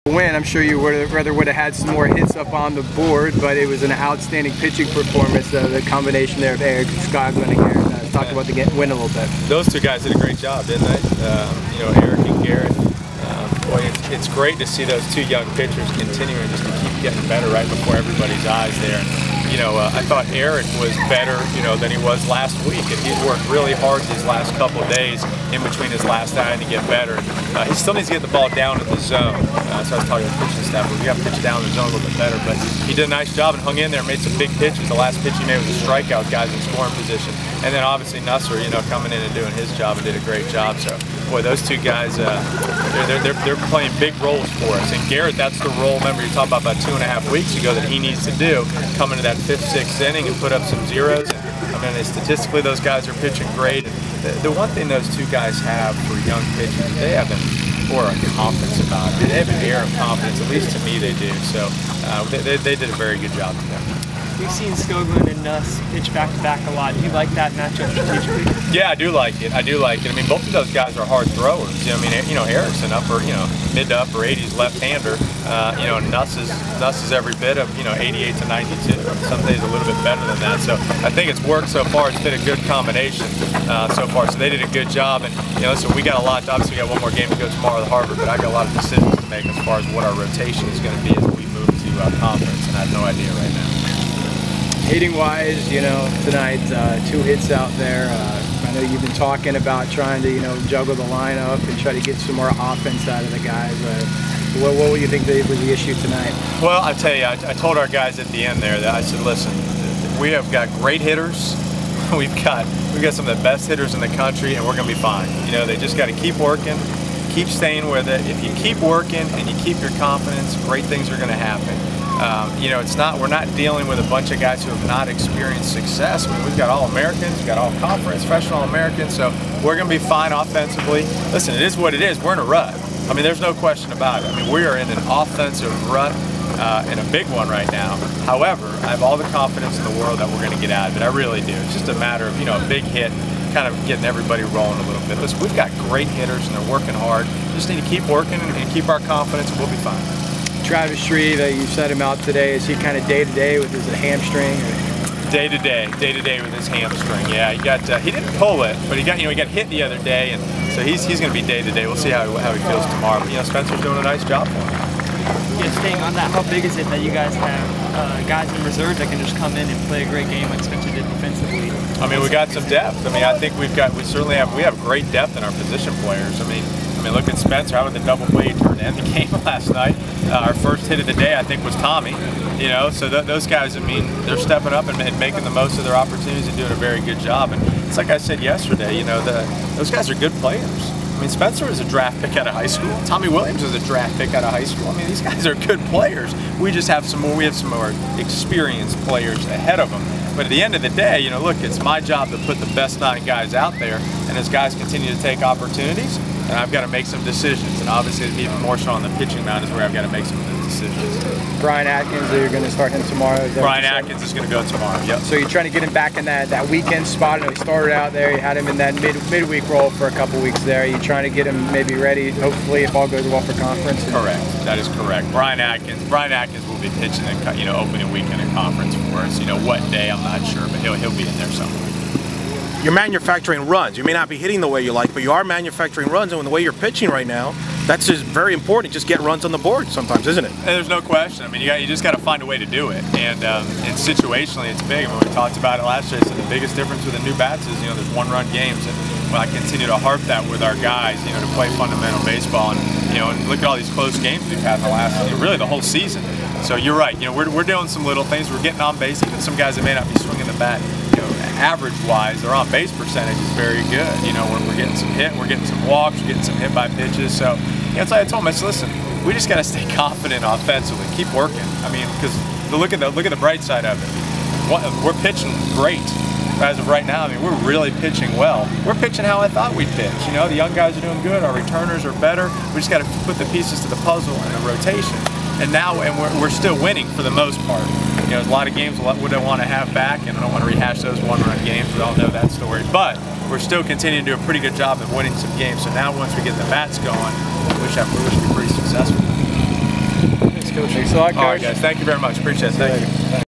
Win. I'm sure you would have had some more hits up on the board, but it was an outstanding pitching performance. The combination there of Eric Skoglund and Garrett. Let's talk about the win a little bit. Those two guys did a great job, didn't they? You know, Eric and Garrett. Boy, it's great to see those two young pitchers continuing just to keep getting better right before everybody's eyes there. You know, I thought Eric was better, you know, than he was last week, and he's worked really hard these last couple of days in between his last outing to get better. He still needs to get the ball down in the zone. So I was talking to the pitching staff, we got to pitch down in the zone a little bit better, but he did a nice job and hung in there, made some big pitches. The last pitch he made was a strikeout, guys in scoring position. And then obviously Nusser, you know, coming in and doing his job and did a great job. So, boy, those two guys, they're playing big roles for us. And Garrett, that's the role, remember you talked about 2.5 weeks ago, that he needs to do, come into that 5th, 6th inning and put up some zeros. And, I mean, statistically, those guys are pitching great. And the one thing those two guys have for young pitchers, they have an aura of confidence about it. They have an air of confidence, at least to me they do. So they did a very good job today. We've seen Skoglund and Nuss pitch back-to-back a lot. Do you like that matchup strategically? Yeah, I do like it. I do like it. I mean, both of those guys are hard throwers. You know, I mean, you know, Eric's an upper, you know, mid to upper 80s left-hander. You know, Nuss is every bit of, you know, 88 to 92. Some days a little bit better than that. So I think it's worked so far. It's been a good combination so far. So they did a good job. And you know, so we got a lot. Obviously, we got one more game to go tomorrow at Harvard, but I got a lot of decisions to make as far as what our rotation is going to be as we move to conference. And I have no idea right now. Hitting wise, you know, tonight, 2 hits out there. I know you've been talking about trying to, you know, juggle the lineup and try to get some more offense out of the guys. What would you think was the issue tonight? Well, I tell you, I told our guys at the end there that I said, listen, we have got great hitters. We've got some of the best hitters in the country, and we're going to be fine. You know, they just got to keep working, keep staying with it. If you keep working and you keep your confidence, great things are going to happen. You know, we're not dealing with a bunch of guys who have not experienced success. I mean, we've got All-Americans, we've got All-Conference, freshman All-Americans, so we're going to be fine offensively. Listen, it is what it is. We're in a rut. I mean, there's no question about it. I mean, we are in an offensive rut, and a big one right now. However, I have all the confidence in the world that we're going to get out of it. I really do. It's just a matter of, you know, a big hit, kind of getting everybody rolling a little bit. Listen, we've got great hitters, and they're working hard. Just need to keep working and keep our confidence, and we'll be fine. Travis Shreve, you set him out today. Is he kind of day-to-day with his hamstring? Day-to-day with his hamstring. Yeah, he didn't pull it, but he got hit the other day, and so he's going to be day-to-day. We'll see how he feels tomorrow. But you know, Spencer's doing a nice job for him. Yeah, staying on that, how big is it that you guys have guys in reserve that can just come in and play a great game like Spencer did defensively? I mean, we got some depth. I mean, I think we have great depth in our position players. I mean, look at Spencer. How about the double play he turned to end the game last night? Our first hit of the day, I think, was Tommy. You know, so those guys, I mean, they're stepping up and making the most of their opportunities and doing a very good job. And it's like I said yesterday, you know, those guys are good players. I mean, Spencer is a draft pick out of high school. Tommy Williams is a draft pick out of high school. I mean, these guys are good players. We just have some more. We have some more experienced players ahead of them. But at the end of the day, you know, look, it's my job to put the best 9 guys out there, and as guys continue to take opportunities, and I've got to make some decisions. And obviously, even more so on the pitching mound is where I've got to make some decisions. Brian Atkins, you're going to start him tomorrow. Brian Atkins is going to go tomorrow. Yep. So you're trying to get him back in that weekend spot. I know he started out there. You had him in that midweek role for a couple weeks there. You're trying to get him maybe ready, hopefully, if all goes well for conference. Correct. That is correct. Brian Atkins will be pitching the, you know, opening weekend in conference for us. You know what day, I'm not sure, but he'll be in there somewhere. You're manufacturing runs. You may not be hitting the way you like, but you are manufacturing runs, and with the way you're pitching right now, that's just very important. Just get runs on the board sometimes, isn't it? And there's no question. I mean, you just got to find a way to do it, and situationally, it's big. I mean, we talked about it last year. So the biggest difference with the new bats is, you know, there's 1-run games, and when I continue to harp that with our guys, you know, to play fundamental baseball, and you know, and look at all these close games we've had in the last, you know, really the whole season. So you're right. You know, we're doing some little things. We're getting on base, even some guys that may not be swinging the bat. You know, average-wise, their on-base percentage is very good. You know, we're getting some hit, we're getting some walks, we're getting some hit-by pitches. So, you know, it's like I told them, I said, listen, we just got to stay confident offensively, keep working. I mean, because look at the bright side of it. We're pitching great as of right now. I mean, we're really pitching well. We're pitching how I thought we'd pitch. You know, the young guys are doing good. Our returners are better. We just got to put the pieces to the puzzle and the rotation. And now, we're still winning for the most part. You know, there's a lot of games we don't want to have back, and I don't want to rehash those 1-run games. We all know that story. But we're still continuing to do a pretty good job of winning some games. So now, once we get the bats going, we should be pretty successful. Thanks a lot, Coach. All right, guys. Thank you very much. Appreciate it. Thank you.